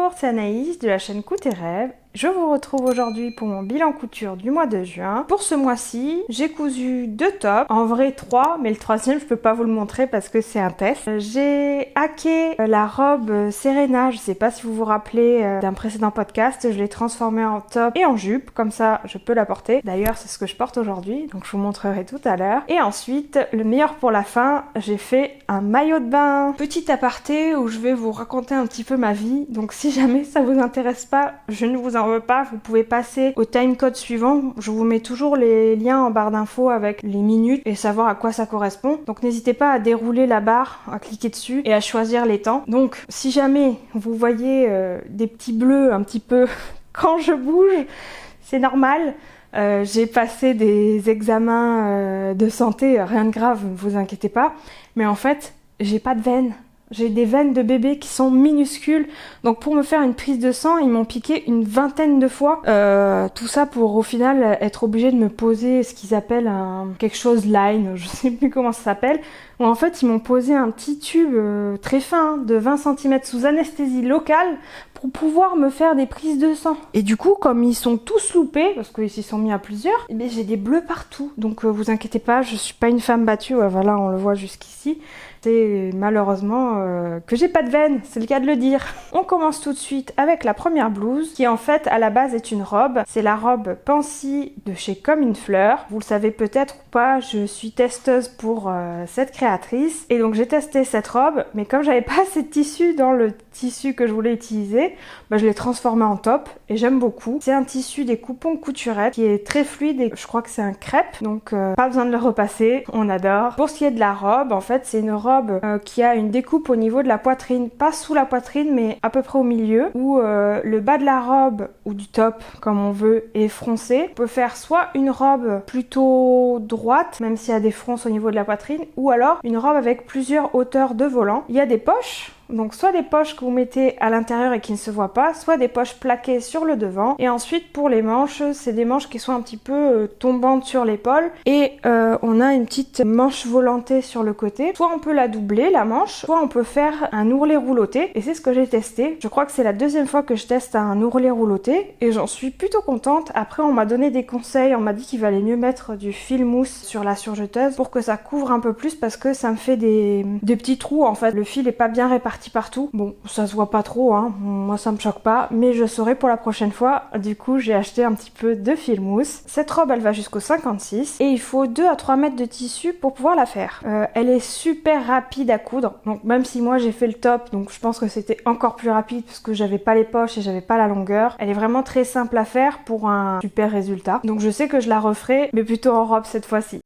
Bonjour, c'est Anaïs de la chaîne Coups tes rêves. Je vous retrouve aujourd'hui pour mon bilan couture du mois de juin. Pour ce mois-ci, j'ai cousu 2 tops, en vrai 3, mais le troisième je peux pas vous le montrer parce que c'est un test. J'ai hacké la robe Serena, je sais pas si vous vous rappelez d'un précédent podcast, je l'ai transformée en top et en jupe, comme ça je peux la porter. D'ailleurs c'est ce que je porte aujourd'hui, donc je vous montrerai tout à l'heure. Et ensuite, le meilleur pour la fin, j'ai fait un maillot de bain. Petit aparté où je vais vous raconter un petit peu ma vie, donc si jamais ça vous intéresse pas, je ne vous en veux pas, vous pouvez passer au timecode suivant. Je vous mets toujours les liens en barre d'infos avec les minutes et savoir à quoi ça correspond. Donc n'hésitez pas à dérouler la barre, à cliquer dessus et à choisir les temps. Donc si jamais vous voyez des petits bleus un petit peu quand je bouge, c'est normal. J'ai passé des examens de santé, rien de grave, ne vous inquiétez pas. Mais en fait, j'ai pas de veines. J'ai des veines de bébé qui sont minuscules. Donc pour me faire une prise de sang, ils m'ont piqué une vingtaine de fois. Tout ça pour au final être obligé de me poser ce qu'ils appellent quelque chose line, je sais plus comment ça s'appelle. Où en fait ils m'ont posé un petit tube très fin de 20 cm sous anesthésie locale pour pouvoir me faire des prises de sang. Et du coup, comme ils sont tous loupés, parce qu'ils s'y sont mis à plusieurs, eh bien, j'ai des bleus partout. Donc vous inquiétez pas, je suis pas une femme battue, ouais, voilà, on le voit jusqu'ici. C'est malheureusement que j'ai pas de veine, c'est le cas de le dire. On commence tout de suite avec la première blouse, qui en fait à la base est une robe. C'est la robe Pansy de chez Comme une fleur. Vous le savez peut-être ou pas, je suis testeuse pour cette créatrice. Et donc j'ai testé cette robe, mais comme j'avais pas assez de tissu dans le tissu que je voulais utiliser, bah, je l'ai transformé en top et j'aime beaucoup. C'est un tissu des coupons couturettes qui est très fluide et je crois que c'est un crêpe, donc pas besoin de le repasser, on adore. Pour ce qui est de la robe, en fait c'est une robe qui a une découpe au niveau de la poitrine, pas sous la poitrine mais à peu près au milieu, où le bas de la robe ou du top comme on veut est froncé. On peut faire soit une robe plutôt droite, même s'il y a des fronces au niveau de la poitrine, ou alors une robe avec plusieurs hauteurs de volant. Il y a des poches. Donc soit des poches que vous mettez à l'intérieur et qui ne se voient pas, soit des poches plaquées sur le devant. Et ensuite pour les manches, c'est des manches qui sont un petit peu tombantes sur l'épaule. Et on a une petite manche volantée sur le côté. Soit on peut la doubler, la manche, soit on peut faire un ourlet rouloté. Et c'est ce que j'ai testé. Je crois que c'est la deuxième fois que je teste un ourlet rouloté. Et j'en suis plutôt contente. Après on m'a donné des conseils, on m'a dit qu'il valait mieux mettre du fil mousse sur la surjeteuse pour que ça couvre un peu plus parce que ça me fait des petits trous en fait. Le fil est pas bien réparti partout. Bon, ça se voit pas trop, hein. Moi ça me choque pas, mais je saurai pour la prochaine fois. Du coup, j'ai acheté un petit peu de fil mousse. Cette robe, elle va jusqu'au 56 et il faut 2 à 3 mètres de tissu pour pouvoir la faire. Elle est super rapide à coudre, donc même si moi j'ai fait le top, donc je pense que c'était encore plus rapide parce que j'avais pas les poches et j'avais pas la longueur. Elle est vraiment très simple à faire pour un super résultat. Donc je sais que je la referai, mais plutôt en robe cette fois-ci.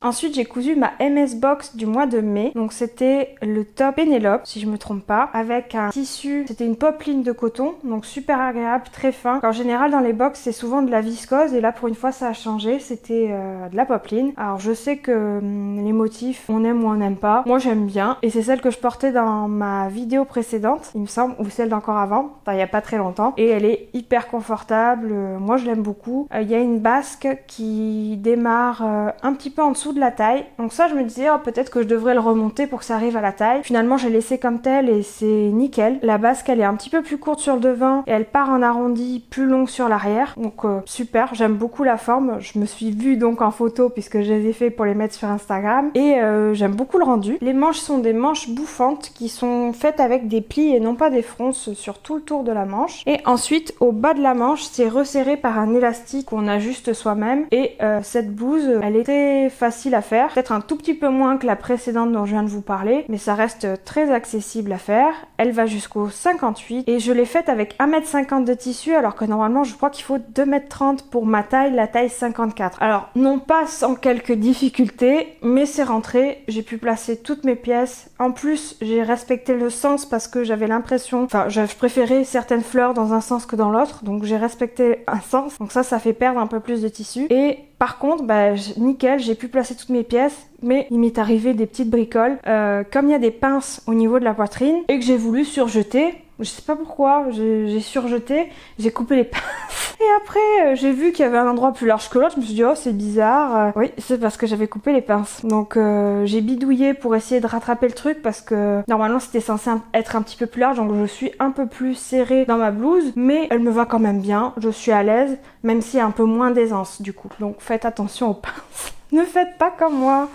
Ensuite, j'ai cousu ma MS Box du mois de mai. Donc c'était le top Pénélope, si je me trompe pas, avec un tissu, c'était une popeline de coton, donc super agréable, très fin. En général, dans les box, c'est souvent de la viscose et là, pour une fois, ça a changé, c'était de la popeline. Alors, je sais que les motifs, on aime ou on n'aime pas. Moi, j'aime bien et c'est celle que je portais dans ma vidéo précédente, il me semble, ou celle d'encore avant, enfin, il y a pas très longtemps. Et elle est hyper confortable, moi, je l'aime beaucoup. Il y a une basque qui démarre un petit peu en dessous de la taille, donc ça je me disais peut-être que je devrais le remonter pour que ça arrive à la taille. Finalement j'ai laissé comme tel et c'est nickel. La basque elle est un petit peu plus courte sur le devant et elle part en arrondi plus long sur l'arrière, donc super, j'aime beaucoup la forme. Je me suis vue donc en photo puisque je les ai fait pour les mettre sur Instagram et j'aime beaucoup le rendu. Les manches sont des manches bouffantes qui sont faites avec des plis et non pas des fronces sur tout le tour de la manche. Et ensuite au bas de la manche c'est resserré par un élastique qu'on ajuste soi-même et cette blouse elle est très facile à faire, peut-être un tout petit peu moins que la précédente dont je viens de vous parler, mais ça reste très accessible à faire. Elle va jusqu'au 58 et je l'ai faite avec 1m50 de tissu alors que normalement je crois qu'il faut 2m30 pour ma taille, la taille 54. Alors non pas sans quelques difficultés, mais c'est rentré, j'ai pu placer toutes mes pièces. En plus j'ai respecté le sens parce que j'avais l'impression, enfin je préférais certaines fleurs dans un sens que dans l'autre, donc j'ai respecté un sens, donc ça fait perdre un peu plus de tissu. Et par contre, nickel, j'ai pu placer toutes mes pièces, mais il m'est arrivé des petites bricoles. Comme il y a des pinces au niveau de la poitrine et que j'ai voulu surjeter, Je sais pas pourquoi, j'ai surjeté, j'ai coupé les pinces. Et après, j'ai vu qu'il y avait un endroit plus large que l'autre, je me suis dit, oh c'est bizarre. Oui, c'est parce que j'avais coupé les pinces. Donc j'ai bidouillé pour essayer de rattraper le truc parce que normalement c'était censé être un petit peu plus large, donc je suis un peu plus serrée dans ma blouse, mais elle me va quand même bien, je suis à l'aise, même s'il y a un peu moins d'aisance du coup. Donc faites attention aux pinces. Ne faites pas comme moi.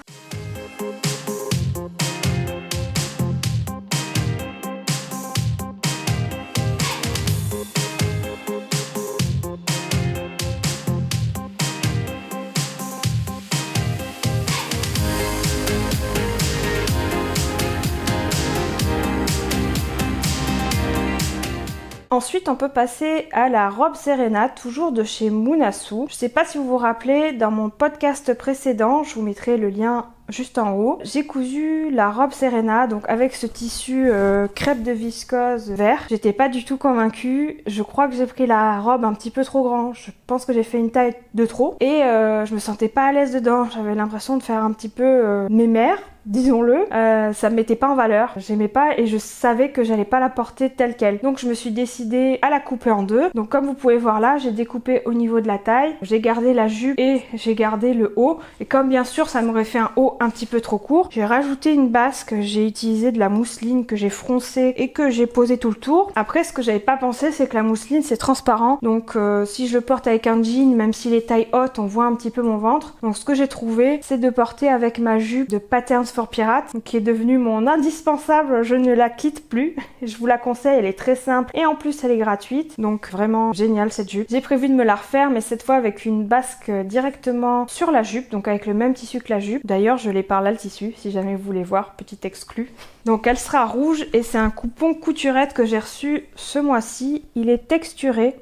Ensuite, on peut passer à la robe Serena, toujours de chez Munasu. Je sais pas si vous vous rappelez, dans mon podcast précédent, je vous mettrai le lien juste en haut, j'ai cousu la robe Serena, donc avec ce tissu crêpe de viscose vert. J'étais pas du tout convaincue, je crois que j'ai pris la robe un petit peu trop grande, je pense que j'ai fait une taille de trop, et je me sentais pas à l'aise dedans, j'avais l'impression de faire un petit peu mémère, disons-le, ça me mettait pas en valeur, j'aimais pas et je savais que j'allais pas la porter telle quelle. Donc je me suis décidée à la couper en deux. Donc comme vous pouvez voir là, j'ai découpé au niveau de la taille, j'ai gardé la jupe et j'ai gardé le haut. Et comme bien sûr ça m'aurait fait un haut un petit peu trop court, j'ai rajouté une basque, j'ai utilisé de la mousseline que j'ai froncée et que j'ai posé tout le tour. Après ce que j'avais pas pensé c'est que la mousseline c'est transparent, donc si je le porte avec un jean, même s'il est taille haute, on voit un petit peu mon ventre. Donc ce que j'ai trouvé c'est de porter avec ma jupe de Patterns for Pirates, qui est devenue mon indispensable, je ne la quitte plus. Je vous la conseille, elle est très simple et en plus elle est gratuite, donc vraiment géniale cette jupe. J'ai prévu de me la refaire mais cette fois avec une basque directement sur la jupe, donc avec le même tissu que la jupe. D'ailleurs je l'ai par là le tissu, si jamais vous voulez voir, petit exclu. Donc elle sera rouge et c'est un coupon couturette que j'ai reçu ce mois-ci. Il est texturé,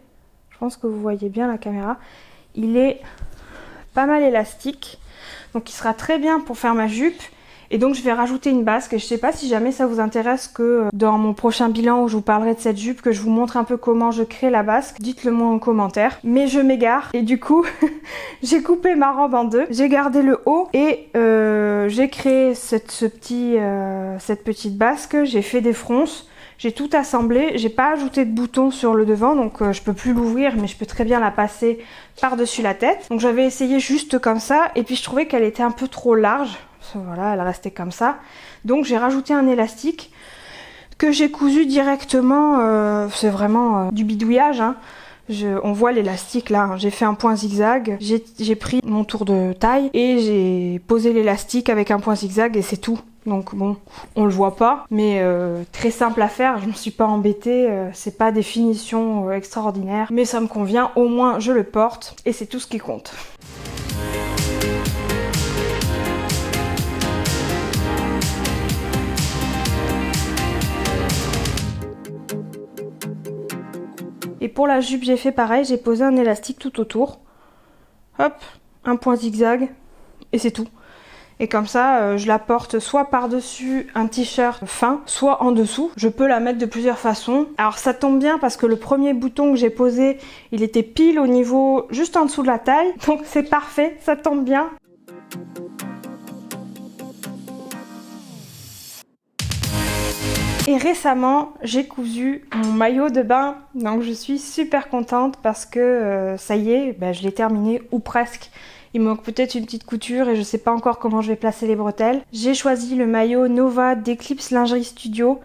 je pense que vous voyez bien la caméra. Il est pas mal élastique, donc il sera très bien pour faire ma jupe. Et donc je vais rajouter une basque et je sais pas si jamais ça vous intéresse que dans mon prochain bilan où je vous parlerai de cette jupe, que je vous montre un peu comment je crée la basque, dites-le moi en commentaire. Mais je m'égare et du coup j'ai coupé ma robe en deux, j'ai gardé le haut et j'ai créé cette petite basque, j'ai fait des fronces. J'ai tout assemblé, j'ai pas ajouté de boutons sur le devant, donc je peux plus l'ouvrir, mais je peux très bien la passer par-dessus la tête. Donc j'avais essayé juste comme ça, et puis je trouvais qu'elle était un peu trop large. Voilà, elle restait comme ça. Donc j'ai rajouté un élastique que j'ai cousu directement, c'est vraiment du bidouillage, hein. On voit l'élastique là, hein. J'ai fait un point zigzag, j'ai pris mon tour de taille et j'ai posé l'élastique avec un point zigzag et c'est tout. Donc bon, on le voit pas, mais très simple à faire, je me suis pas embêtée, c'est pas des finitions extraordinaires, mais ça me convient, au moins je le porte et c'est tout ce qui compte. Et pour la jupe, j'ai fait pareil, j'ai posé un élastique tout autour. Hop, un point zigzag, et c'est tout. Et comme ça, je la porte soit par-dessus un t-shirt fin, soit en dessous. Je peux la mettre de plusieurs façons. Alors ça tombe bien parce que le premier bouton que j'ai posé, il était pile au niveau, juste en dessous de la taille. Donc c'est parfait, ça tombe bien. Et récemment, j'ai cousu mon maillot de bain, donc je suis super contente parce que ça y est, je l'ai terminé, ou presque. Il me manque peut-être une petite couture et je sais pas encore comment je vais placer les bretelles. J'ai choisi le maillot Nova d'Eclipse Lingerie Studio.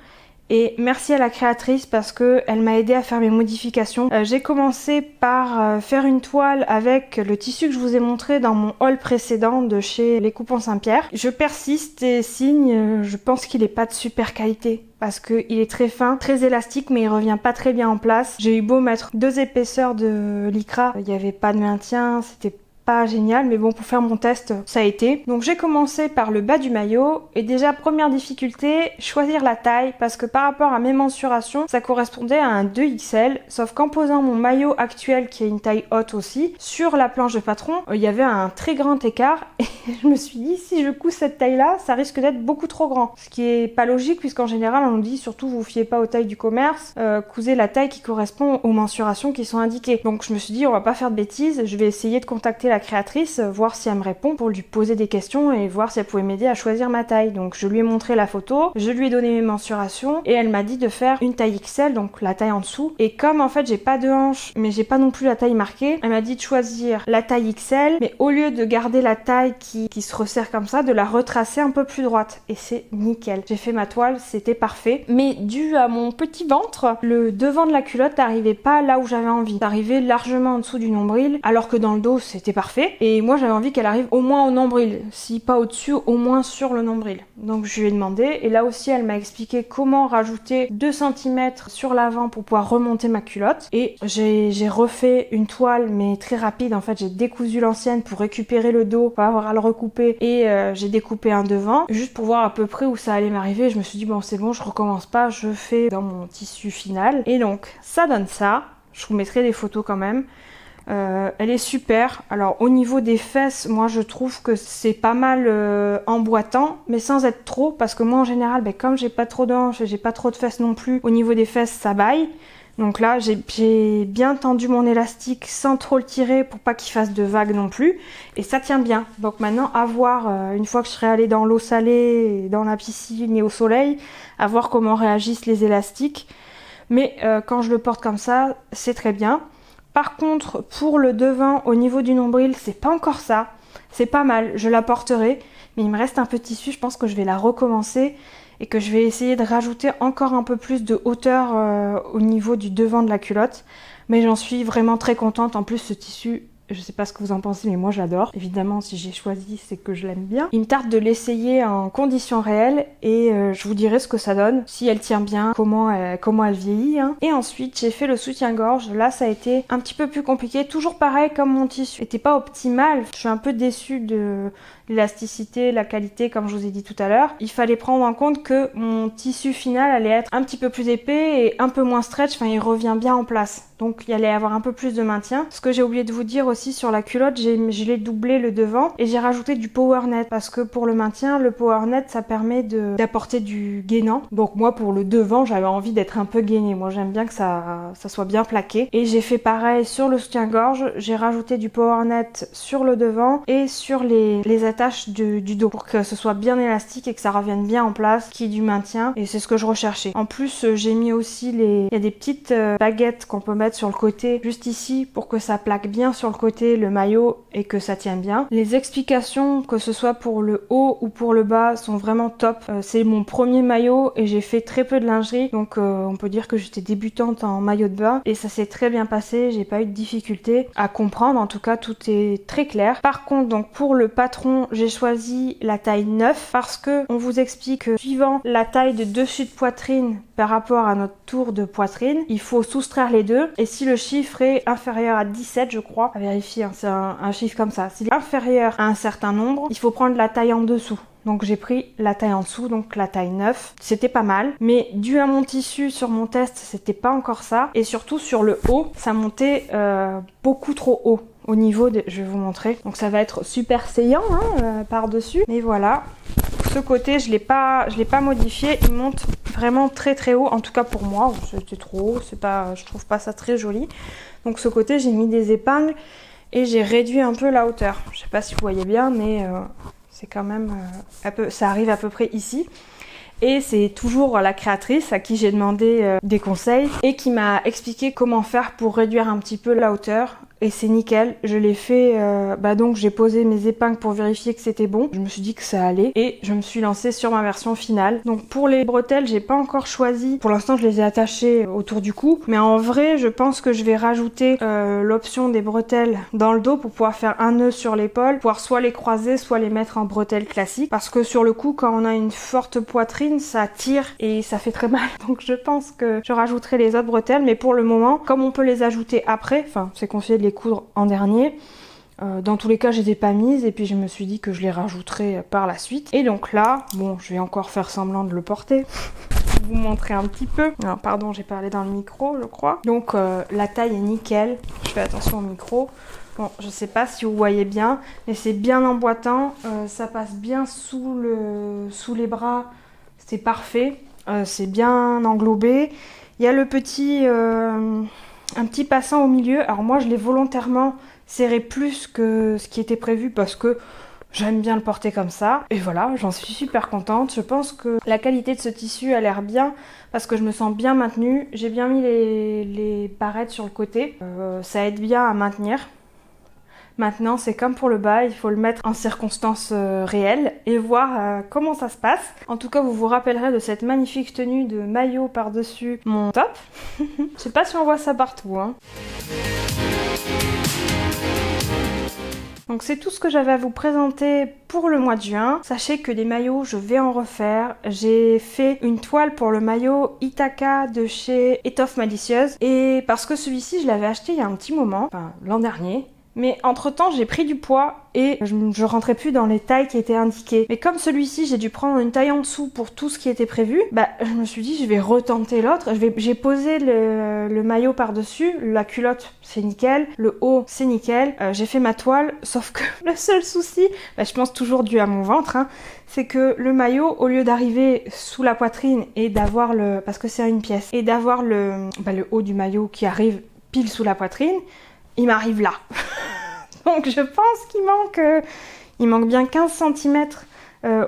Et merci à la créatrice parce qu'elle m'a aidé à faire mes modifications. J'ai commencé par faire une toile avec le tissu que je vous ai montré dans mon haul précédent de chez Les Coupons Saint-Pierre. Je persiste et signe, je pense qu'il est pas de super qualité parce qu'il est très fin, très élastique mais il revient pas très bien en place. J'ai eu beau mettre 2 épaisseurs de lycra, il n'y avait pas de maintien, c'était pas génial, mais bon, pour faire mon test, ça a été. Donc j'ai commencé par le bas du maillot, et déjà première difficulté, choisir la taille, parce que par rapport à mes mensurations, ça correspondait à un 2XL, sauf qu'en posant mon maillot actuel, qui est une taille haute aussi, sur la planche de patron, il y avait un très grand écart, et je me suis dit, si je couds cette taille-là, ça risque d'être beaucoup trop grand. Ce qui est pas logique, puisqu'en général, on nous dit, surtout, vous fiez pas aux tailles du commerce, cousez la taille qui correspond aux mensurations qui sont indiquées. Donc je me suis dit, on va pas faire de bêtises, je vais essayer de contacter la la créatrice, voir si elle me répond pour lui poser des questions et voir si elle pouvait m'aider à choisir ma taille. Donc je lui ai montré la photo, je lui ai donné mes mensurations et elle m'a dit de faire une taille XL, donc la taille en dessous. Et comme en fait j'ai pas de hanche mais j'ai pas non plus la taille marquée, elle m'a dit de choisir la taille XL, mais au lieu de garder la taille qui se resserre comme ça, de la retracer un peu plus droite. Et c'est nickel. J'ai fait ma toile, c'était parfait. Mais dû à mon petit ventre, le devant de la culotte n'arrivait pas là où j'avais envie. Ça arrivait largement en dessous du nombril, alors que dans le dos c'était parfait. Et moi j'avais envie qu'elle arrive au moins au nombril, si pas au-dessus, au moins sur le nombril. Donc je lui ai demandé, et là aussi elle m'a expliqué comment rajouter 2 cm sur l'avant pour pouvoir remonter ma culotte. Et j'ai refait une toile, mais très rapide. En fait j'ai décousu l'ancienne pour récupérer le dos, pas avoir à le recouper, et j'ai découpé un devant, juste pour voir à peu près où ça allait m'arriver. Je me suis dit bon c'est bon, je recommence pas, je fais dans mon tissu final. Et donc ça donne ça, je vous mettrai des photos quand même. Elle est super. Alors au niveau des fesses, moi je trouve que c'est pas mal emboîtant, mais sans être trop, parce que moi en général, comme j'ai pas trop de hanches et j'ai pas trop de fesses non plus, au niveau des fesses ça baille. Donc là j'ai bien tendu mon élastique sans trop le tirer pour pas qu'il fasse de vagues non plus, et ça tient bien. Donc maintenant à voir, une fois que je serai allée dans l'eau salée, dans la piscine et au soleil, à voir comment réagissent les élastiques. Mais quand je le porte comme ça, c'est très bien. Par contre, pour le devant, au niveau du nombril, c'est pas encore ça. C'est pas mal, je la porterai, mais il me reste un peu de tissu, je pense que je vais la recommencer et que je vais essayer de rajouter encore un peu plus de hauteur au niveau du devant de la culotte. Mais j'en suis vraiment très contente. En plus, ce tissu, je sais pas ce que vous en pensez, mais moi j'adore. Évidemment, si j'ai choisi, c'est que je l'aime bien. Il me tarde de l'essayer en conditions réelles et je vous dirai ce que ça donne, si elle tient bien, comment elle vieillit. Hein. Et ensuite, j'ai fait le soutien-gorge. Là, ça a été un petit peu plus compliqué. Toujours pareil, comme mon tissu n'était pas optimal. Je suis un peu déçue de l'élasticité, la qualité, comme je vous ai dit tout à l'heure. Il fallait prendre en compte que mon tissu final allait être un petit peu plus épais et un peu moins stretch. Enfin, il revient bien en place. Donc, il allait avoir un peu plus de maintien. Ce que j'ai oublié de vous dire aussi sur la culotte, je l'ai doublé le devant et j'ai rajouté du power net parce que pour le maintien, le power net, ça permet d'apporter du gainant. Donc moi, pour le devant, j'avais envie d'être un peu gainée. Moi, j'aime bien que ça soit bien plaqué. Et j'ai fait pareil sur le soutien-gorge. J'ai rajouté du power net sur le devant et sur les attaches du dos pour que ce soit bien élastique et que ça revienne bien en place, qu'il y ait du maintien. Et c'est ce que je recherchais. En plus, j'ai mis aussi il y a des petites baguettes qu'on peut mettre sur le côté, juste ici, pour que ça plaque bien sur le côté le maillot et que ça tienne bien. Les explications, que ce soit pour le haut ou pour le bas, sont vraiment top. C'est mon premier maillot et j'ai fait très peu de lingerie, donc on peut dire que j'étais débutante en maillot de bain et ça s'est très bien passé. J'ai pas eu de difficulté à comprendre, en tout cas tout est très clair. Par contre, donc pour le patron, j'ai choisi la taille 9 parce que on vous explique que suivant la taille de dessus de poitrine par rapport à notre tour de poitrine, il faut soustraire les deux, et si le chiffre est inférieur à 17, je crois, à vérifier, hein, c'est un chiffre comme ça, s'il est inférieur à un certain nombre, il faut prendre la taille en dessous. Donc j'ai pris la taille en dessous, donc la taille 9. C'était pas mal, mais dû à mon tissu sur mon test, c'était pas encore ça, et surtout sur le haut, ça montait beaucoup trop haut. Au niveau de... Je vais vous montrer. Donc ça va être super saillant par-dessus. Mais voilà. Ce côté, je l'ai pas modifié. Il monte vraiment très très haut. En tout cas pour moi. C'était trop haut. Je trouve pas ça très joli. Donc ce côté, j'ai mis des épingles et j'ai réduit un peu la hauteur. Je sais pas si vous voyez bien, mais c'est quand même... ça arrive à peu près ici. Et c'est toujours la créatrice à qui j'ai demandé des conseils et qui m'a expliqué comment faire pour réduire un petit peu la hauteur. Et c'est nickel, je l'ai fait, donc j'ai posé mes épingles pour vérifier que c'était bon. Je me suis dit que ça allait et je me suis lancée sur ma version finale. Donc pour les bretelles, j'ai pas encore choisi. Pour l'instant, je les ai attachées autour du cou. Mais en vrai, je pense que je vais rajouter l'option des bretelles dans le dos pour pouvoir faire un nœud sur l'épaule, pouvoir soit les croiser, soit les mettre en bretelles classiques. Parce que sur le cou, quand on a une forte poitrine, ça tire et ça fait très mal. Donc je pense que je rajouterai les autres bretelles. Mais pour le moment, comme on peut les ajouter après, enfin c'est conseillé de les coudre en dernier. Dans tous les cas, je les ai pas mises et puis je me suis dit que je les rajouterai par la suite. Et donc là, bon, je vais encore faire semblant de le porter. Vous montrer un petit peu. Alors, pardon, j'ai parlé dans le micro, je crois. Donc la taille est nickel. Je fais attention au micro. Bon, je sais pas si vous voyez bien, mais c'est bien emboîtant. Ça passe bien sous les bras. C'est parfait. C'est bien englobé. Il y a le petit... un petit passant au milieu. Alors moi je l'ai volontairement serré plus que ce qui était prévu parce que j'aime bien le porter comme ça. Et voilà, j'en suis super contente. Je pense que la qualité de ce tissu a l'air bien parce que je me sens bien maintenue. J'ai bien mis les barrettes sur le côté. Ça aide bien à maintenir. Maintenant, c'est comme pour le bas, il faut le mettre en circonstances réelles et voir comment ça se passe. En tout cas, vous vous rappellerez de cette magnifique tenue de maillot par-dessus mon top. Je sais pas si on voit ça partout, hein. Donc c'est tout ce que j'avais à vous présenter pour le mois de juin. Sachez que des maillots, je vais en refaire. J'ai fait une toile pour le maillot Ithaca de chez Étoffe Malicieuse. Et parce que celui-ci, je l'avais acheté il y a un petit moment, enfin l'an dernier. Mais entre temps j'ai pris du poids et je rentrais plus dans les tailles qui étaient indiquées. Mais comme celui-ci j'ai dû prendre une taille en dessous pour tout ce qui était prévu, bah je me suis dit je vais retenter l'autre. J'ai posé le maillot par dessus, la culotte c'est nickel, le haut c'est nickel. J'ai fait ma toile, sauf que le seul souci, bah, je pense toujours dû à mon ventre, hein, c'est que le maillot au lieu d'arriver sous la poitrine et d'avoir parce que c'est une pièce, et d'avoir le haut du maillot qui arrive pile sous la poitrine, il m'arrive là. Donc je pense qu'il manque bien 15 cm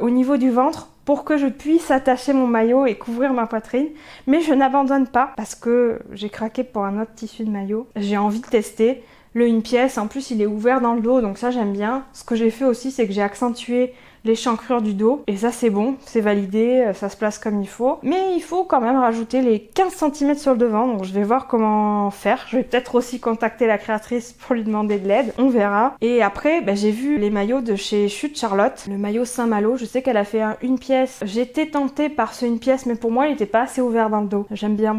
au niveau du ventre pour que je puisse attacher mon maillot et couvrir ma poitrine. Mais je n'abandonne pas parce que j'ai craqué pour un autre tissu de maillot. J'ai envie de tester le une pièce. En plus il est ouvert dans le dos, donc ça j'aime bien. Ce que j'ai fait aussi, c'est que j'ai accentué l'échancrure du dos. Et ça c'est bon, c'est validé, ça se place comme il faut. Mais il faut quand même rajouter les 15 cm sur le devant, donc je vais voir comment faire. Je vais peut-être aussi contacter la créatrice pour lui demander de l'aide, on verra. Et après, j'ai vu les maillots de chez Chute Charlotte, le maillot Saint-Malo. Je sais qu'elle a fait une pièce. J'étais tentée par ce une pièce, mais pour moi il n'était pas assez ouvert dans le dos. J'aime bien.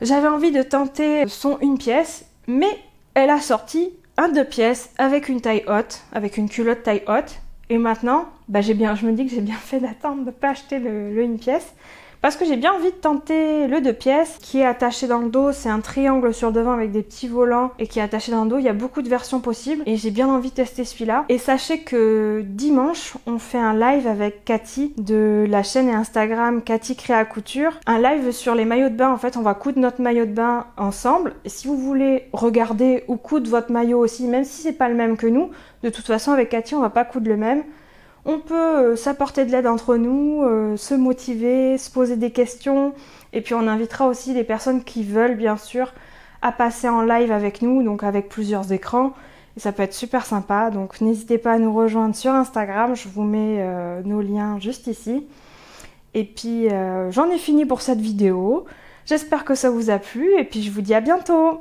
J'avais envie de tenter son une pièce, mais elle a sorti un 2 pièces avec une taille haute, avec une culotte taille haute. Et maintenant, je me dis que j'ai bien fait d'attendre de ne pas acheter le une pièce. Parce que j'ai bien envie de tenter le 2 pièces qui est attaché dans le dos. C'est un triangle sur le devant avec des petits volants et qui est attaché dans le dos. Il y a beaucoup de versions possibles et j'ai bien envie de tester celui-là. Et sachez que dimanche, on fait un live avec Cathy de la chaîne et Instagram Cathy Créa Couture. Un live sur les maillots de bain. En fait, on va coudre notre maillot de bain ensemble. Et si vous voulez regarder ou coudre votre maillot aussi, même si c'est pas le même que nous, de toute façon avec Cathy, on va pas coudre le même. On peut s'apporter de l'aide entre nous, se motiver, se poser des questions. Et puis on invitera aussi des personnes qui veulent bien sûr à passer en live avec nous, donc avec plusieurs écrans. Et ça peut être super sympa. Donc n'hésitez pas à nous rejoindre sur Instagram. Je vous mets nos liens juste ici. Et puis j'en ai fini pour cette vidéo. J'espère que ça vous a plu et puis je vous dis à bientôt.